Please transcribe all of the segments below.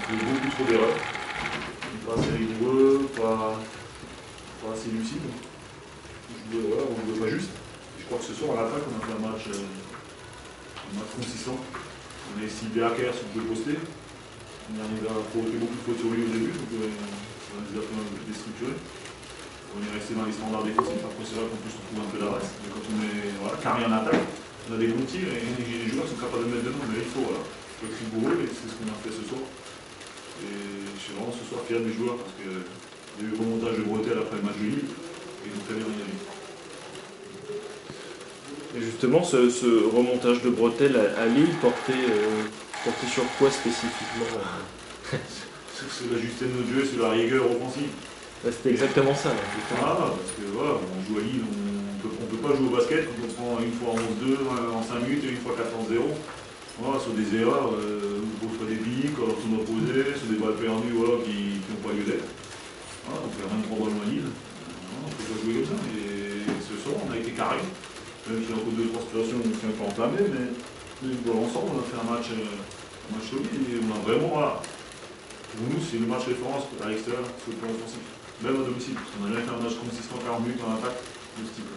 fait beaucoup trop d'erreurs. Pas assez rigoureux, pas assez lucide. On jouait pas juste. Et je crois que ce soir, à l'attaque, on a fait un match consistant. On a ciblé Hacker sur le poster. On est arrivé à provoquer beaucoup de fautes sur lui au début, donc on les a fait un peu déstructurés. On est resté dans les standards défensifs. Après, c'est vrai qu'en plus, on trouve un peu d'adresse. Mais quand on est carré en attaque, on a des bons tirs et les joueurs sont capables de mettre dedans. Mais il faut être rigoureux et c'est ce qu'on a fait ce soir. Et je suis vraiment ce soir fier des joueurs parce qu'il y a eu le remontage de bretelles après le match de Lille et ils ont très bien réagi. Et justement, ce remontage de bretelles à Lille portait sur quoi spécifiquement? C'est la justesse de notre jeu, c'est la rigueur offensive. C'était exactement ça. Parce que voilà, on joue à Lille, on ne peut pas jouer au basket quand on prend une fois 11-2 en 5 minutes et une fois 4-0. Voilà, sur des erreurs, on pose pas des billes, quand on doit poser, sur des balles perdues qui n'ont pas lieu d'être. Voilà, on fait 23 ballons à Lille. On ne peut pas jouer comme ça. Et ce soir, on a été carré. Même s'il y a encore 2-3 situations où on s'est un peu enflammé, mais voilà, ensemble, on a fait un match solide et on a vraiment, voilà. Pour nous, c'est le match référence à l'extérieur sur le plan offensif. Même à domicile, parce qu'on a jamais fait un match consistant 40 minutes en attaque de ce type-là.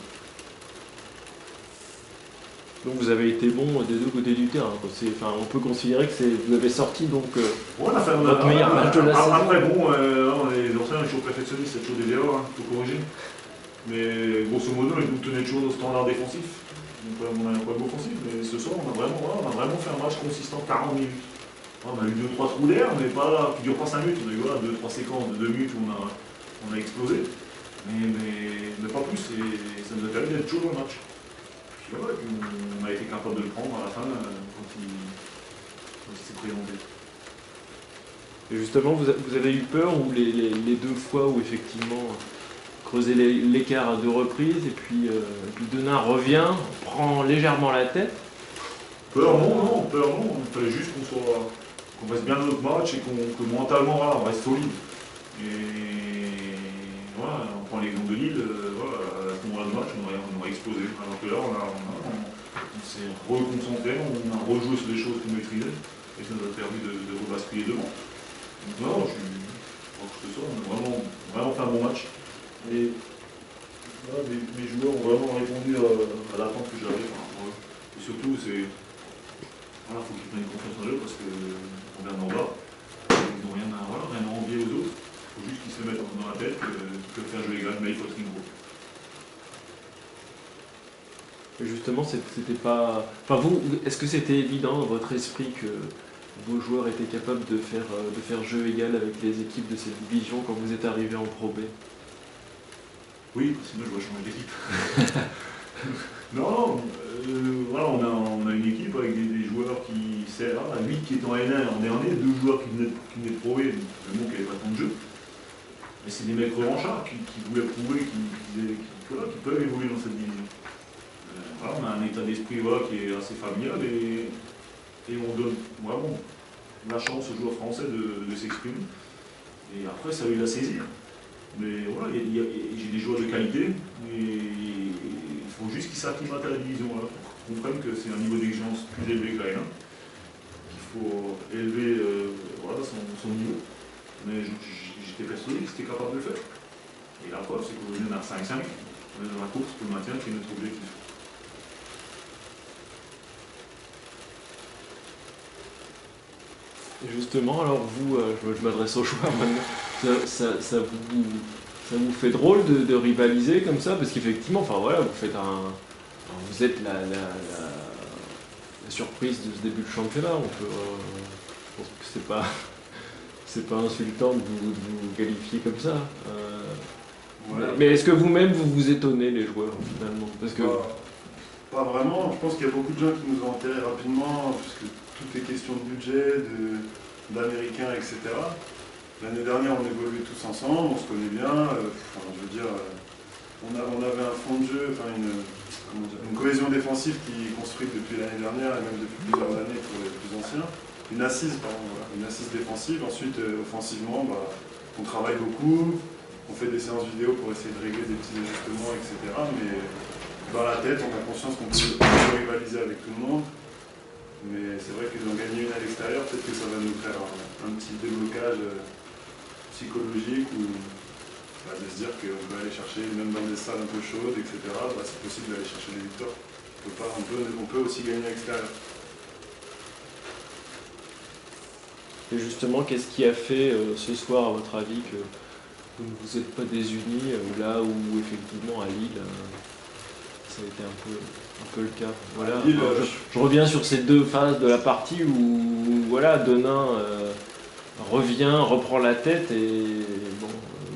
Donc vous avez été bon des deux côtés du terrain. On peut considérer que vous avez sorti donc on a fait votre meilleur match de la saison. Après, bon, les anciens, toujours perfectionnistes, c'est toujours des erreurs, il faut corriger. Mais grosso modo, ils nous tenaient toujours au standard défensif. Donc on a un problème offensif, mais ce soir, on a vraiment fait un match consistant 40 minutes. On a eu 2-3 trous d'air, mais pas, qui ne durent pas 5 minutes. On a eu 2-3 séquences de 2 minutes où on a explosé. Mais pas plus, et ça nous a permis d'être toujours dans le match. Puis voilà, on a été capable de le prendre à la fin quand il s'est présenté. Et justement, vous avez eu peur ou les deux fois où effectivement creuser l'écart à 2 reprises et puis Denain revient, prend légèrement la tête? Peur non. Il fallait juste qu'on fasse bien notre match et que mentalement on reste solide. Et voilà, on prend l'exemple de Lille, à ce moment-là de match, on aurait explosé. Alors que là, on s'est reconcentré, on a rejoué sur des choses qu'on maîtrisait et ça nous a permis de rebasculer devant. Donc non, je crois que ce soir, on a vraiment fait un bon match. Et voilà, mes joueurs ont vraiment répondu à l'attente que j'avais. Et surtout, il faut qu'ils prennent confiance en eux parce qu'on vient d'en bas. Ils n'ont rien à envier aux autres. Il faut juste qu'ils se mettent dans la tête que faire jouer les gars, mais il faut être rigoureux. Justement, c'était pas. Enfin, est-ce que c'était évident dans votre esprit que vos joueurs étaient capables de faire jeu égal avec les équipes de cette division quand vous êtes arrivé en Pro B? Oui, sinon je vais changer d'équipe. Non, on a une équipe avec des joueurs qui servent, 8 qui étaient en N1 en dernier, 2 joueurs qui venaient de Pro B, le monde qui n'avait pas tant de jeu. Mais c'est des mecs revanchards qui voulaient prouver qu'ils peuvent évoluer dans cette division. On a un état d'esprit qui est assez familial et on donne vraiment la chance aux joueurs français de s'exprimer. Et après, ça a eu la saisir. Mais voilà, j'ai des joueurs de qualité et il faut juste qu'ils s'acclimatent à la division, pour qu'ils comprennent que c'est un niveau d'exigence plus élevé que la N1, qu'il faut élever son niveau. Mais j'étais persuadé que c'était capable de le faire. Et la preuve, c'est qu'aujourd'hui on a 5-5, on est dans la course pour le maintien qui est notre objectif. Et justement, alors vous, je m'adresse aux joueurs maintenant, ça vous fait drôle de rivaliser comme ça? Parce qu'effectivement, vous êtes la surprise de ce début de championnat. Je pense que c'est pas insultant de vous qualifier comme ça. Voilà. Mais est-ce que vous-même vous étonnez les joueurs finalement? Parce que... Pas vraiment, je pense qu'il y a beaucoup de gens qui nous ont enterrés rapidement, puisque tout est question de budget, d'américains, etc. L'année dernière, on évoluait tous ensemble, on se connaît bien. On avait un fond de jeu, une cohésion défensive qui est construite depuis l'année dernière et même depuis plusieurs années pour les plus anciens. Une assise défensive. Ensuite, offensivement, on travaille beaucoup, on fait des séances vidéo pour essayer de régler des petits ajustements, etc. Mais dans la tête, on a conscience qu'on peut rivaliser avec tout le monde. Mais c'est vrai qu'ils ont gagné une à l'extérieur, peut-être que ça va nous faire un outil de déblocage psychologique ou de se dire qu'on peut aller chercher, même dans des salles un peu chaudes, etc., c'est possible d'aller chercher des victoires. On peut aussi gagner à l'extérieur. Et justement, qu'est-ce qui a fait ce soir, à votre avis, que vous ne vous êtes pas désunis, là où effectivement à Lille, ça a été un peu le cas. Voilà. Lille, je reviens sur ces deux phases de la partie où voilà, Denain reprend la tête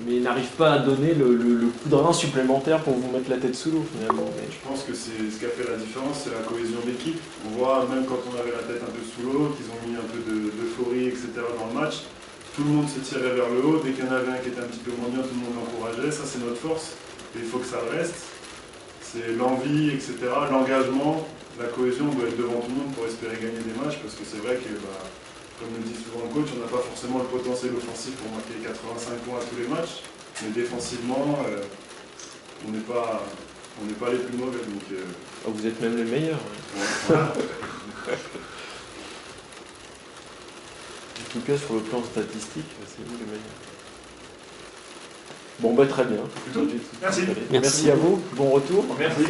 mais n'arrive pas à donner le coup de rein supplémentaire pour vous mettre la tête sous l'eau finalement. Je pense que c'est ce qui a fait la différence, c'est la cohésion d'équipe. On voit même quand on avait la tête un peu sous l'eau, qu'ils ont mis un peu d'euphorie, etc. dans le match. Tout le monde se tirait vers le haut, dès qu'il y en avait un qui était un petit peu moins bien, tout le monde l'encourageait. Ça c'est notre force, et il faut que ça reste. C'est l'envie, etc., l'engagement, la cohésion, on doit être devant tout le monde pour espérer gagner des matchs, parce que c'est vrai que, comme le dit souvent le coach, on n'a pas forcément le potentiel offensif pour marquer 85 points à tous les matchs, mais défensivement, on n'est pas les plus mauvais. Donc, vous êtes même les meilleurs. Voilà. En tout cas, sur le plan statistique, c'est vous les meilleurs. Bon, très bien. Merci. Merci à vous. Bon retour. Merci.